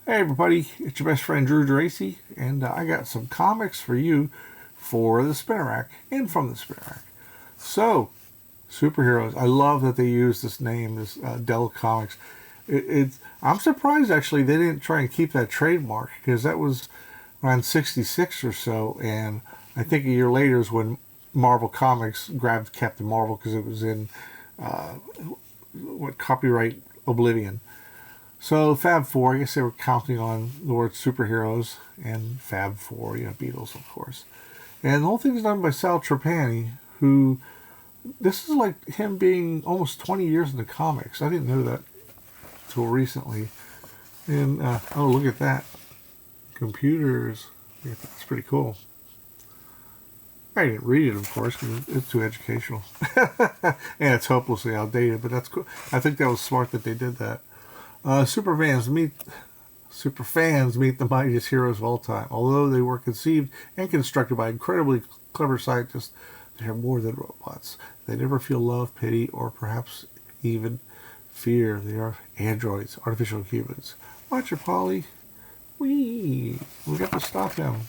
Hey everybody, it's your best friend Drew Geraci, and I got some comics for you for the spinner rack and from the spinner rack. So, superheroes. I love that they use this name, this Dell Comics. I'm surprised actually they didn't try and keep that trademark because that was around '66 or so, and I think a year later is when Marvel Comics grabbed Captain Marvel because it was in copyright oblivion. So Fab Four, I guess they were counting on the word superheroes and Fab Four, Beatles, of course. And the whole thing is done by Sal Trapani, who, this is like him being almost 20 years in the comics. I didn't know that until recently. And, oh, look at that. Computers. Yeah, that's pretty cool. I didn't read it, of course, because it's too educational. And it's hopelessly outdated, but that's cool. I think that was smart that they did that. Superfans meet the mightiest heroes of all time. Although they were conceived and constructed by incredibly clever scientists, they are more than robots. They never feel love, pity, or perhaps even fear. They are androids, artificial humans. Watch it, Polly. We got to stop him.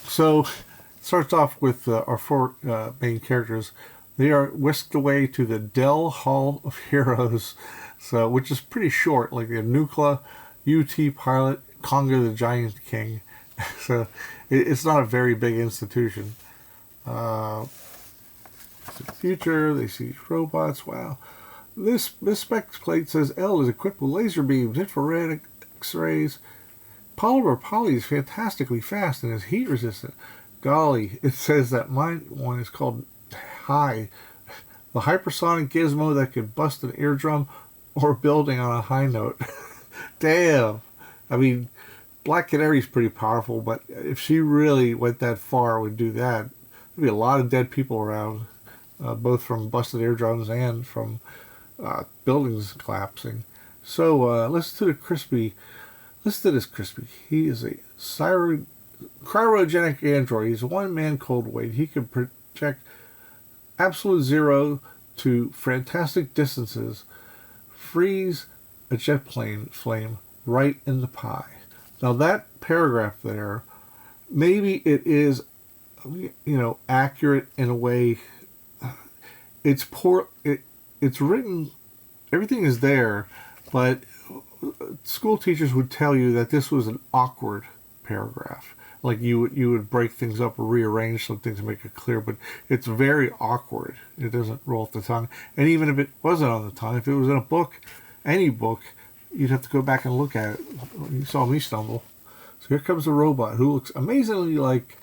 So, it starts off with our four main characters. They are whisked away to the Dell Hall of Heroes, so which is pretty short, like a Nuclear, UT Pilot, Conga the Giant King. So it's not a very big institution. To the future, they see robots. Wow. This spec plate says L is equipped with laser beams, infrared X-rays. Polymer Poly is fantastically fast and is heat resistant. Golly, it says that mine one is called High, the hypersonic gizmo that could bust an eardrum or a building on a high note. Damn. I mean, Black Canary's pretty powerful, but if she really went that far, would do that, there'd be a lot of dead people around, both from busted eardrums and from buildings collapsing. So listen to this Crispy. He is a cryogenic android. He's a one-man cold weight. He can project absolute zero to fantastic distances, freeze a jet plane flame right in the pie. Now that paragraph there, maybe it is, accurate in a way. It's poor. It's written. Everything is there, but school teachers would tell you that this was an awkward paragraph. Like you would break things up or rearrange something to make it clear, but it's very awkward. It doesn't roll off the tongue. And even if it wasn't on the tongue, if it was in a book, any book, you'd have to go back and look at it. You saw me stumble. So here comes a robot who looks amazingly like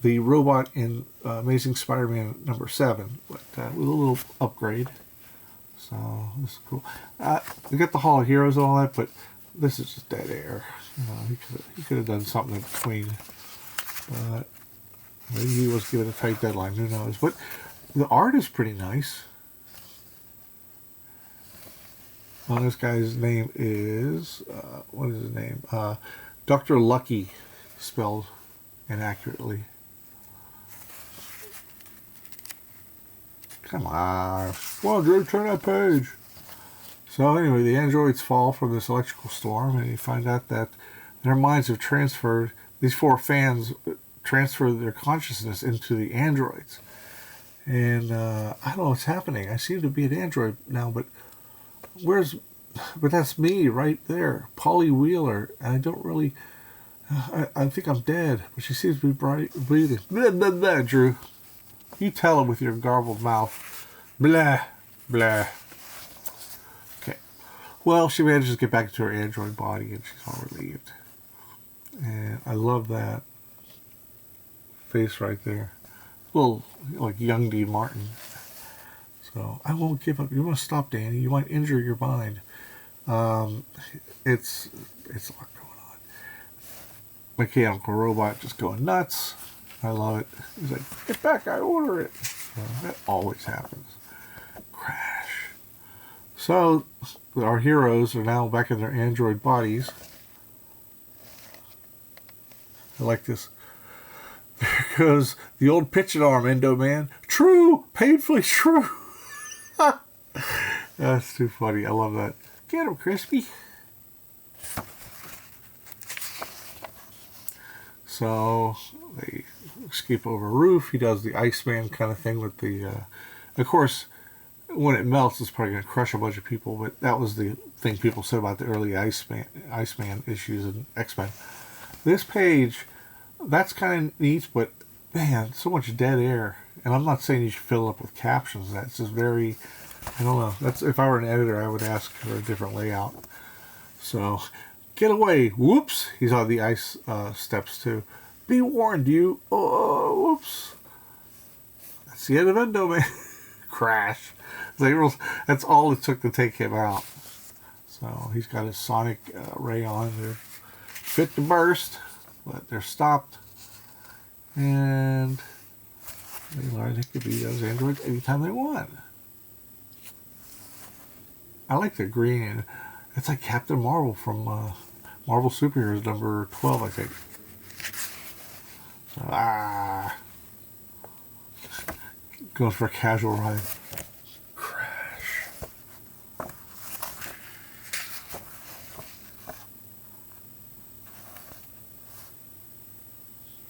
the robot in Amazing Spider-Man number 7, but with a little upgrade. So this is cool. We got the Hall of Heroes and all that, but this is just dead air. He could have done something in between. But maybe he was given a tight deadline. Who knows? But the art is pretty nice. Well, this guy's name is what is his name? Dr. Lucky, spelled inaccurately. Come on. Well, Drew, turn that page. So anyway, the androids fall from this electrical storm, and you find out that their minds have transferred. These four fans transfer their consciousness into the androids. And I don't know what's happening. I seem to be an android now, but that's me right there, Polly Wheeler. And I don't really, I think I'm dead, but she seems to be breathing. Blah, blah, blah, Drew. You tell him with your garbled mouth. Blah, blah. Okay. Well, she manages to get back into her android body, and she's all relieved. And I love that face right there. A little like young Dean Martin. So, I won't give up. You want to stop, Danny. You might injure your mind. It's a lot going on. Mechanical robot just going nuts. I love it. He's like, get back, I order it. That always happens. Crash. So, our heroes are now back in their android bodies. I like this. There goes the old pitching arm, Endo Man. True! Painfully true! That's too funny. I love that. Get him, Crispy. So they escape over a roof. He does the Iceman kind of thing with the. Of course, when it melts, it's probably going to crush a bunch of people. But that was the thing people said about the early Iceman issues in X-Men. This page, that's kind of neat, but man, so much dead air. And I'm not saying you should fill it up with captions. That's just very, I don't know. That's if I were an editor, I would ask for a different layout. So, get away! Whoops! He's on the ice steps too. Be warned, you! Oh, whoops! That's the end of Endoman. Crash. That's all it took to take him out. So he's got his sonic ray on. They're fit to burst, but they're stopped. And they learn they could be those androids anytime they want. I like the green. It's like Captain Marvel from Marvel Superheroes number 12, I think. So, goes for a casual ride. Crash.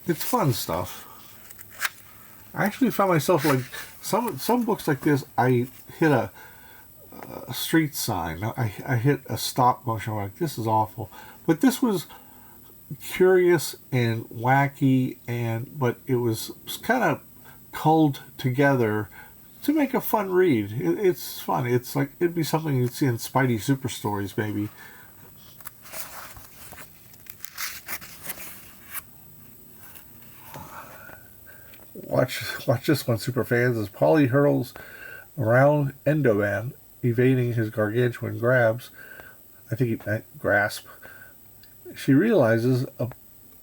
It's fun stuff. I actually found myself like some books like this. I hit a street sign. I hit a stop motion. I'm like, this is awful. But this was curious and wacky, but it was kind of culled together to make a fun read. It's fun. It's like it'd be something you'd see in Spidey Super Stories, maybe. Watch this one, super fans, as Polly hurtles around Endoman, evading his gargantuan grabs. I think he meant grasp. She realizes a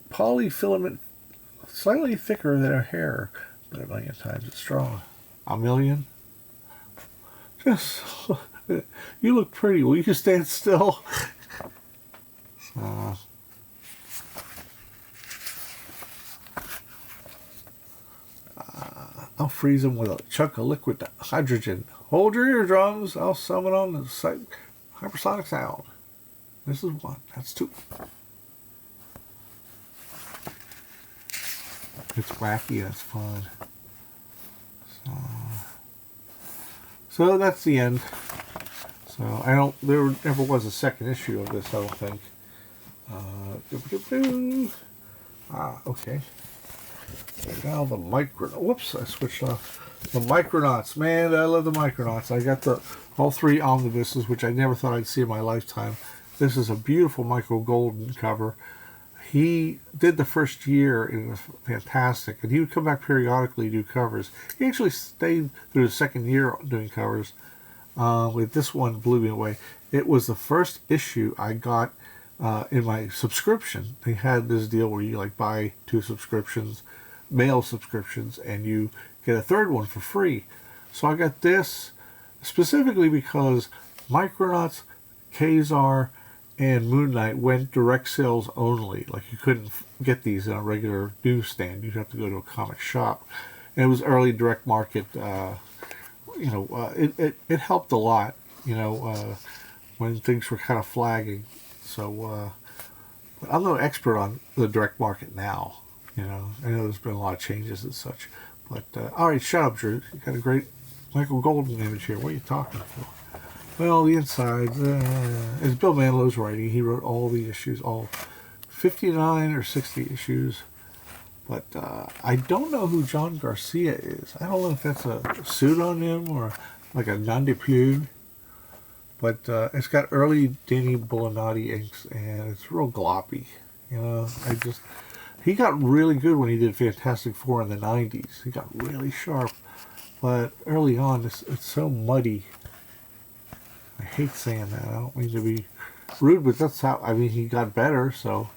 polyfilament slightly thicker than her hair, but 1,000,000 times as strong. 1,000,000? Just, you look pretty. Will you stand still? I'll freeze him with a chunk of liquid hydrogen. Hold your eardrums. I'll summon on the hypersonic sound. This is one. That's two. It's wacky. That's fun. So that's the end. So there never was a second issue of this, I don't think. Okay. And now the whoops, I switched off. The Micronauts. Man, I love the Micronauts. I got all 3 omnibuses, which I never thought I'd see in my lifetime. This is a beautiful Michael Golden cover. He did the first year, and it was fantastic. And he would come back periodically to do covers. He actually stayed through the second year doing covers. With this one blew me away. It was the first issue I got in my subscription. They had this deal where you like buy 2 subscriptions, mail subscriptions, and you get a third one for free. So I got this specifically because Micronauts, Kazar, and Moon Knight went direct sales only. Like you couldn't get these in a regular newsstand. You'd have to go to a comic shop. And it was early direct market. It helped a lot. When things were kind of flagging. So I'm no expert on the direct market now. I know there's been a lot of changes and such. But all right, shut up, Drew. You got a great Michael Golden image here. What are you talking for? Well, the insides, it's Bill Manlow's writing. He wrote all the issues, all 59 or 60 issues. But I don't know who John Garcia is. I don't know if that's a pseudonym or like a nom de plume. But it's got early Danny Bulanati inks, and it's real gloppy. He got really good when he did Fantastic Four in the 90s. He got really sharp. But early on, it's so muddy. I hate saying that. I don't mean to be rude, but that's how, he got better, so,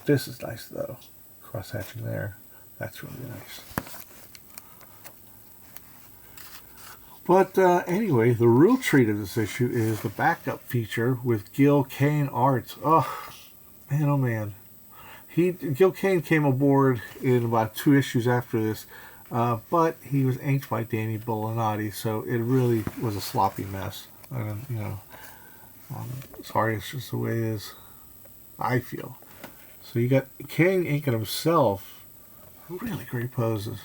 This is nice, though. Cross-hatching there. That's really nice. But anyway, the real treat of this issue is the backup feature with Gil Kane art. Oh, man. Gil Kane came aboard in about 2 issues after this, but he was inked by Danny Bulanati, so it really was a sloppy mess. I don't, you know, sorry, it's just the way it is. I feel. So you got King Incan himself. Really great poses.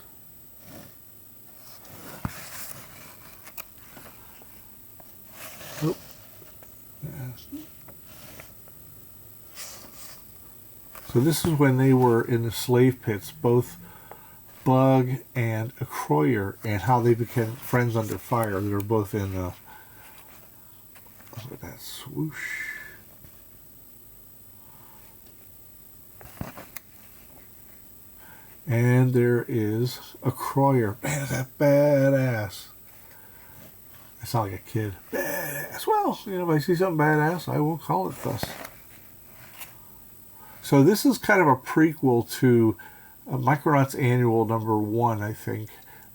Oh. Yeah. So this is when they were in the slave pits, both Bug and a Croyer, and how they became friends under fire. They were both in look at that swoosh. And there is a Croyer. Man, is that badass. I sound like a kid. Badass. Well, you know, if I see something badass, I will call it thus. So this is kind of a prequel to Micronauts Annual #1, I think.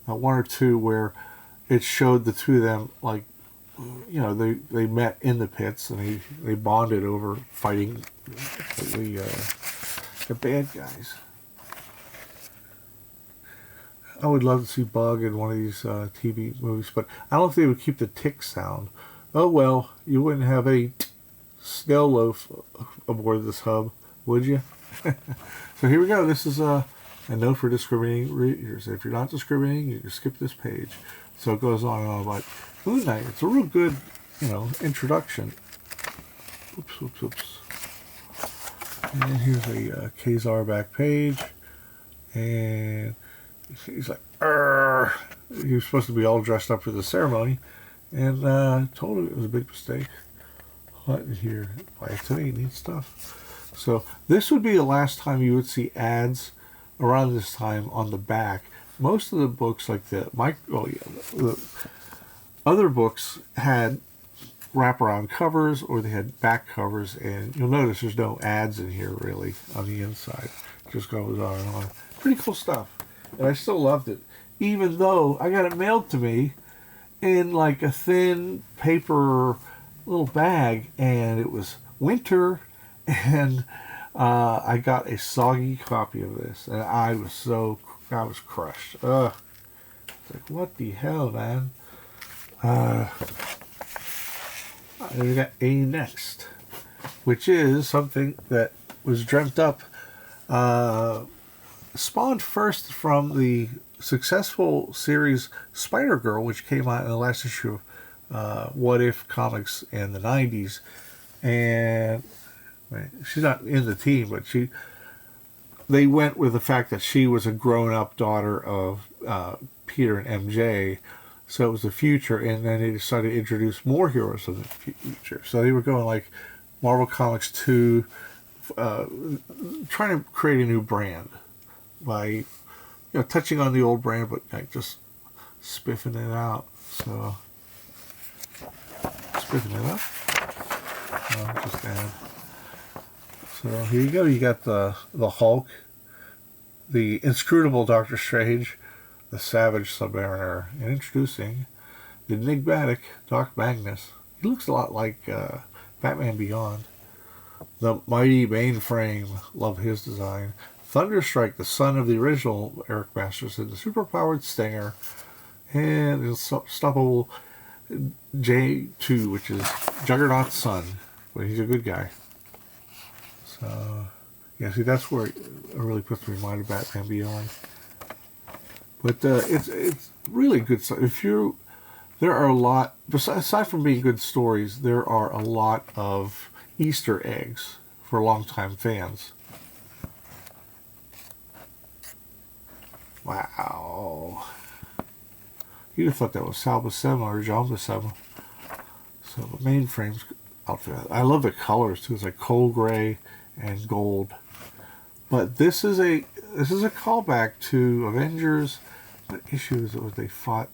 1 or 2, where it showed the two of them, like, you know, they met in the pits, and they bonded over fighting the bad guys. I would love to see Bug in one of these TV movies, but I don't know if they would keep the tick sound. Oh well, you wouldn't have a snail loaf aboard this hub, would you? So here we go. This is a note for discriminating readers. If you're not discriminating, you can skip this page. So it goes on and on about Moon Knight. It's a real good, you know, introduction. Oops, oops, oops. And here's a Kazar back page, and he's like, "Arr!" He was supposed to be all dressed up for the ceremony, and told him it was a big mistake. What here? Buy it today, neat stuff. So this would be the last time you would see ads around this time on the back. Most of the books, like the other books, had wraparound covers or they had back covers, and you'll notice there's no ads in here really on the inside. It just goes on and on. Pretty cool stuff. And I still loved it, even though I got it mailed to me in like a thin paper little bag, and it was winter, and I got a soggy copy of this, and I was crushed. Ugh. It's like, what the hell, man? We got A Next, which is something that was dreamt up, spawned first from the successful series Spider-Girl, which came out in the last issue of What If Comics in the 90s. And she's not in the team, but they went with the fact that she was a grown-up daughter of Peter and MJ, so it was the future, and then they decided to introduce more heroes of the future. So they were going like Marvel Comics 2, trying to create a new brand by touching on the old brand, but like just spiffing it out. So spiffing it up. Just add. So here you go. You got the Hulk, the inscrutable Doctor Strange, the Savage Submariner, and introducing the enigmatic Doc Magnus. He looks a lot like Batman Beyond. The mighty Mainframe, love his design. Thunderstrike, the son of the original Eric Masterson, the superpowered Stinger, and the unstoppable J2, which is Juggernaut's son, but he's a good guy. So, yeah, see, that's where it really puts me in mind of Batman Beyond. But it's really good stuff. There are a lot, aside from being good stories, there are a lot of Easter eggs for longtime fans. Wow. You'd have thought that was Sal Buscema or John Buscema. So the Mainframe's outfit. I love the colors too. It's like coal gray and gold. But this is a callback to Avengers. What issue is it what they fought?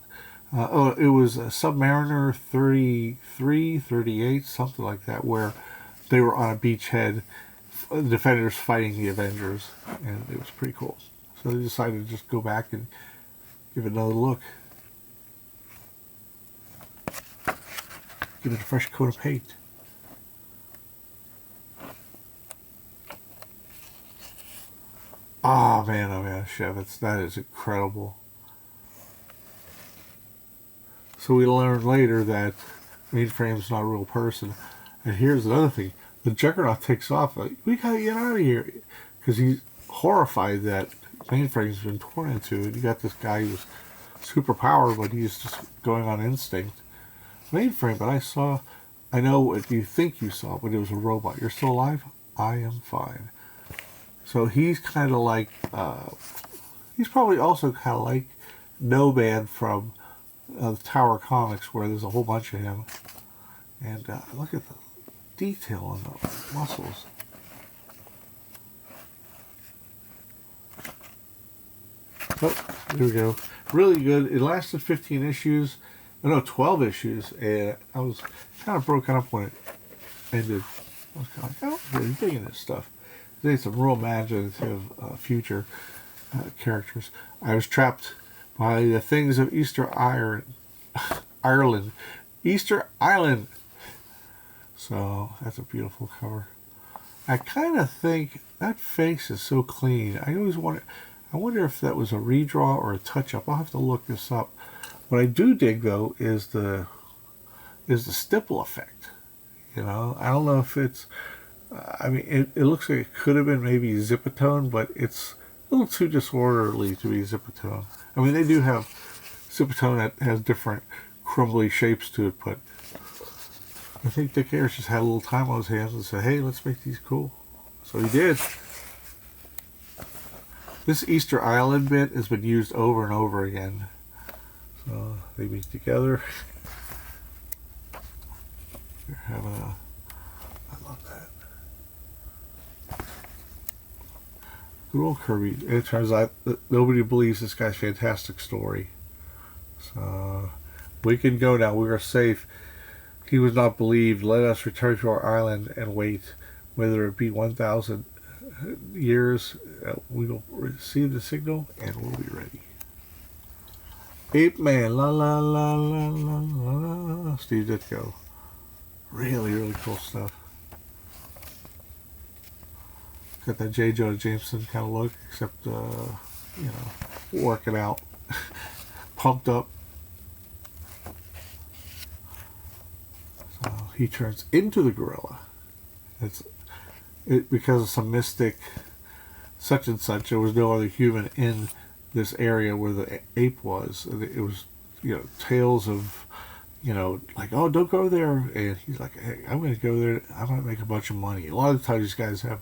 It was Submariner 33, 38, something like that, where they were on a beachhead, the Defenders fighting the Avengers, and it was pretty cool. So they decided to just go back and give it another look. Give it a fresh coat of paint. Oh man, Shevitz, that is incredible. So we learned later that Mainframe's not a real person. And here's another thing. The Juggernaut takes off. Like, we gotta get out of here. Because he's horrified that Mainframe's been torn into. And you got this guy who's super powered, but he's just going on instinct. Mainframe, but I know what you think you saw, but it was a robot. You're still alive? I am fine. So he's kind of like, he's probably also kind of like Nomad from the Tower Comics, where there's a whole bunch of him. And look at the detail on the muscles. Oh, there we go. Really good. It lasted 15 issues. No, 12 issues. And I was kind of broken up when it ended. I was kind of like, oh, I'm really digging this stuff. They had some real imaginative future characters. I was trapped by the things of Ireland. Easter Island. So that's a beautiful cover. I kind of think that face is so clean. I wonder if that was a redraw or a touch-up. I'll have to look this up. What I do dig, though, is the stipple effect. You know, I don't know if it's... I mean, it looks like it could have been maybe Zipatone, but it's a little too disorderly to be Zipatone. I mean, they do have Zipatone that has different crumbly shapes to it, but I think Dick Ayers just had a little time on his hands and said, hey, let's make these cool. So he did. This Easter Island bit has been used over and over again. So they meet together. They're having a... I love that. Good old Kirby. It turns out that nobody believes this guy's fantastic story. So we can go now. We are safe. He was not believed. Let us return to our island and wait. Whether it be 1,000 years, we will receive the signal and we'll be ready. Ape Man, la la la la la la. Steve Ditko. Really, really cool stuff. Got that J. Jonah Jameson kind of look, except, you know, working out. Pumped up. So he turns into the gorilla. Because of some mystic such and such, there was no other human in this area where the ape was. It was, you know, tales of, you know, like, oh, don't go there. And he's like, hey, I'm going to go there. I'm going to make a bunch of money. A lot of the times these guys have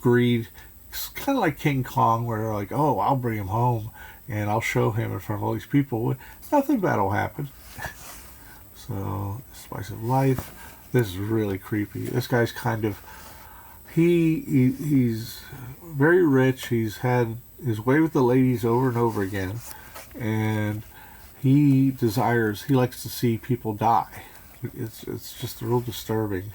greed. It's kind of like King Kong, where they're like, oh, I'll bring him home and I'll show him in front of all these people. Nothing bad will happen. So, Spice of Life. This is really creepy. This guy's kind of... He's very rich. He's had his way with the ladies over and over again, and he likes to see people die. It's just real disturbing.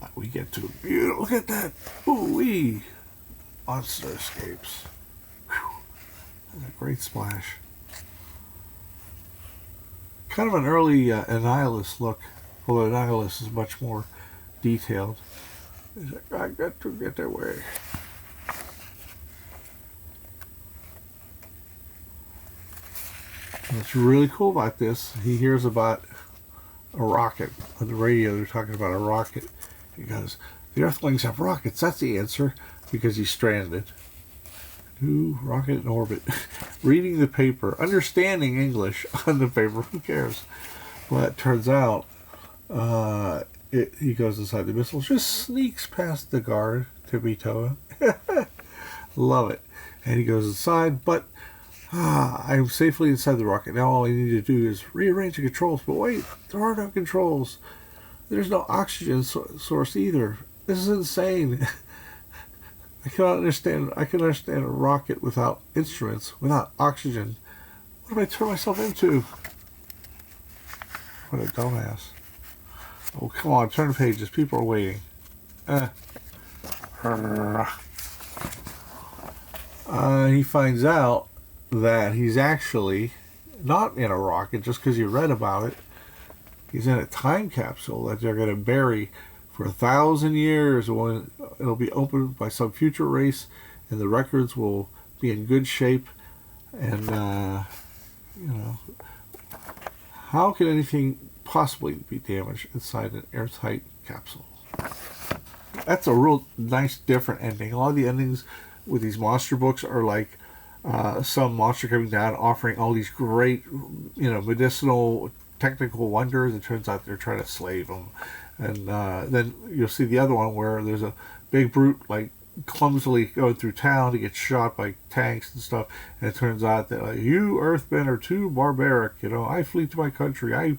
But we get to beautiful. Look at that! Ooh-wee! Monster escapes. Whew. That's a great splash. Kind of an early Annihilus look. Although Annihilus is much more detailed. He's like, I got to get away. What's really cool about this, he hears about a rocket. On the radio, they're talking about a rocket. He goes, the Earthlings have rockets. That's the answer. Because he's stranded. New rocket in orbit. Reading the paper. Understanding English on the paper. Who cares? Well, it turns out he goes inside the missile, just sneaks past the guard to be towed. Love it. And he goes inside, but I'm safely inside the rocket. Now all I need to do is rearrange the controls. But wait, there are no controls. There's no oxygen source either. This is insane. I can understand a rocket without instruments, without oxygen. What do I turn myself into? What a dumbass. Oh, come on, turn the pages. People are waiting. He finds out that he's actually not in a rocket just because you read about it. He's in a time capsule that they're going to bury for 1,000 years. When it'll be opened by some future race, and the records will be in good shape. And You know, how can anything possibly be damaged inside an airtight capsule? That's a real nice, different ending. A lot of the endings with these monster books are like some monster coming down offering all these great, medicinal technical wonders. It turns out they're trying to slave them. And then you'll see the other one where there's a big brute like clumsily going through town to get shot by tanks and stuff. And it turns out that you Earthmen are too barbaric. I flee to my country. I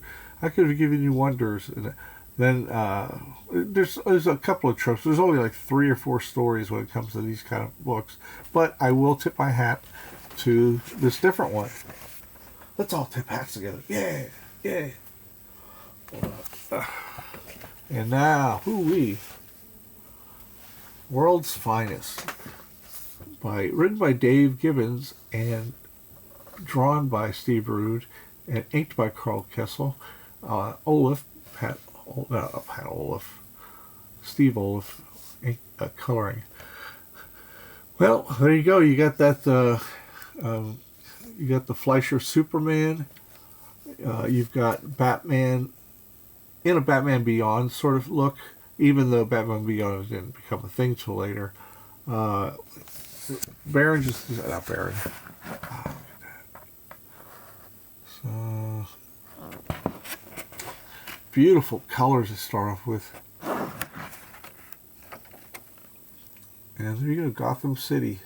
could have given you wonders. And then there's a couple of tropes. There's only like 3 or 4 stories when it comes to these kind of books. But I will tip my hat to this different one. Let's all tip hats together. Yeah, yeah. And now, hoo-wee, World's Finest, written by Dave Gibbons and drawn by Steve Rude and inked by Carl Kessel. Steve Olaf, coloring. Well, there you go. You got that. You got the Fleischer Superman. You've got Batman in a Batman Beyond sort of look, even though Batman Beyond didn't become a thing till later. Not Baron. So beautiful colors to start off with. And there you go, Gotham City.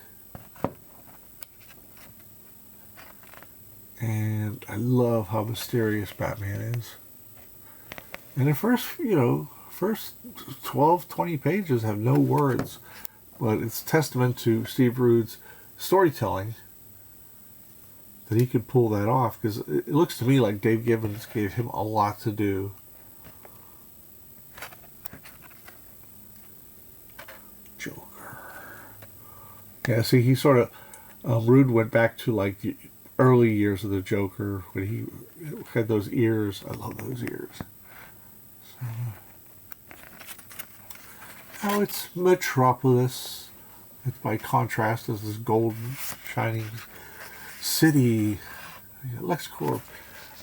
And I love how mysterious Batman is. And the first 12, 20 pages have no words, but it's testament to Steve Rude's storytelling that he could pull that off, because it looks to me like Dave Gibbons gave him a lot to do. Joker. Yeah, see, he sort of, Rude went back to like the early years of the Joker when he had those ears. I love those ears. So, now it's Metropolis. It's by contrast as this golden, shining city. LexCorp.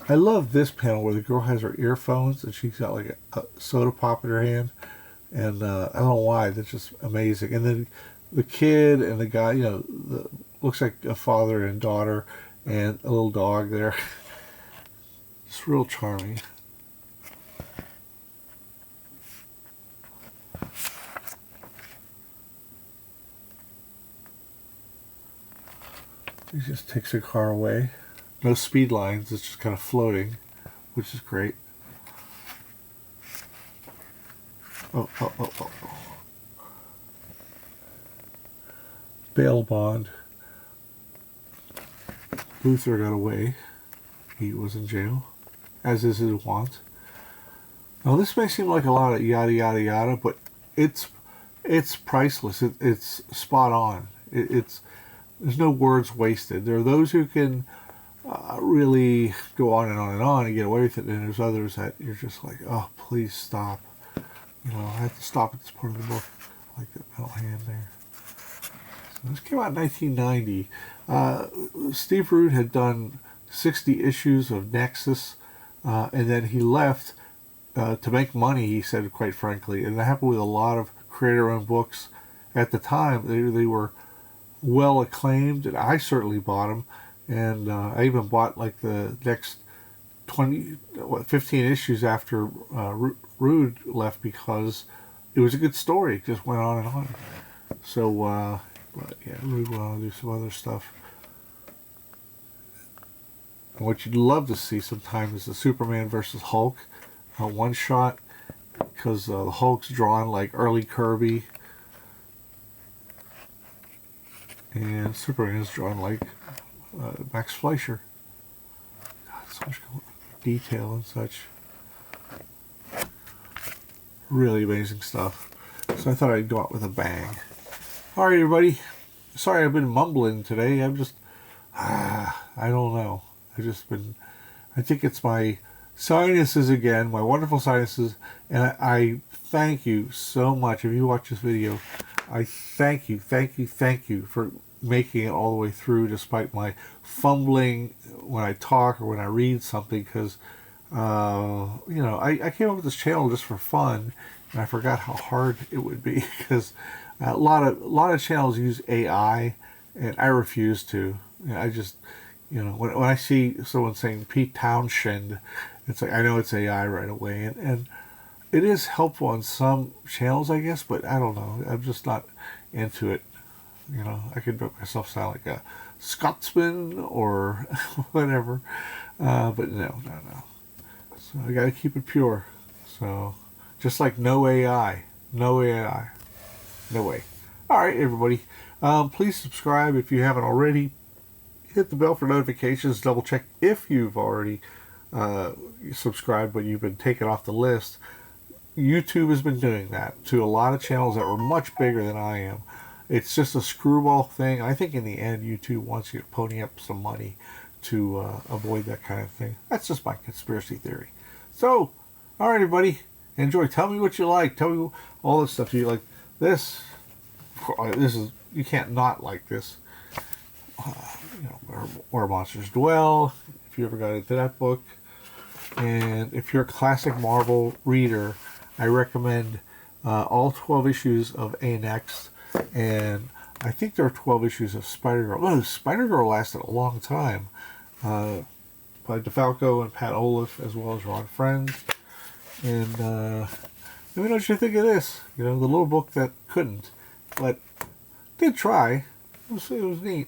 I love this panel where the girl has her earphones and she's got like a soda pop in her hand. And I don't know why, that's just amazing. And then the kid and the guy, looks like a father and daughter and a little dog there. It's real charming. He just takes a car away. No speed lines, it's just kind of floating, which is great. Oh. Bail bond. Luther got away. He was in jail, as is his wont. Now this may seem like a lot of yada yada yada, but it's priceless. It's spot on. There's no words wasted. There are those who can really go on and on and on and get away with it, and there's others that you're just like, oh, please stop. I have to stop at this part of the book. I like that metal hand there. So this came out in 1990. Steve Rude had done 60 issues of Nexus, and then he left to make money, he said, quite frankly. And that happened with a lot of creator-owned books at the time. They were well acclaimed, and I certainly bought them. And I even bought like the next 15 issues after Rude left, because it was a good story. It just went on and on. So, but yeah, Rude went on to do some other stuff. And what you'd love to see sometimes is the Superman versus Hulk one shot, because the Hulk's drawn like early Kirby, and Superman is drawn like Max Fleischer. God, so much detail and such. Really amazing stuff. So I thought I'd go out with a bang. Alright, everybody. Sorry I've been mumbling today. I'm just, I don't know. I think it's my sinuses again, my wonderful sinuses, and I thank you so much. If you watch this video, I thank you for making it all the way through despite my fumbling when I talk or when I read something, because I came up with this channel just for fun, and I forgot how hard it would be because a lot of channels use AI, and I refuse to. I just, when I see someone saying Pete Townshend, it's like I know it's AI right away, and it is helpful on some channels, I guess, but I don't know. I'm just not into it. I could make myself sound like a Scotsman or whatever, but no. So I got to keep it pure. So just like no AI, no AI, no way. All right, everybody. Please subscribe if you haven't already. Hit the bell for notifications. Double check if you've already subscribed, but you've been taken off the list. YouTube has been doing that to a lot of channels that were much bigger than I am. It's just a screwball thing. I think in the end, YouTube wants you to pony up some money to avoid that kind of thing. That's just my conspiracy theory. So, all right, everybody, enjoy. Tell me what you like. Tell me all this stuff. Do you like this? This is, you can't not like this. Where Monsters Dwell, if you ever got into that book. And if you're a classic Marvel reader, I recommend all 12 issues of A-Next, and I think there are 12 issues of Spider-Girl. Oh, Spider-Girl lasted a long time. By DeFalco and Pat Olaf, as well as Ron Friends. And let me know what you think of this. The little book that couldn't, but did try. It was neat.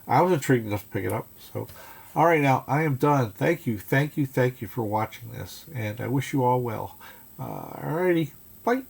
I was intrigued enough to pick it up. So, all right, now I am done. Thank you for watching this, and I wish you all well. Alrighty, bye.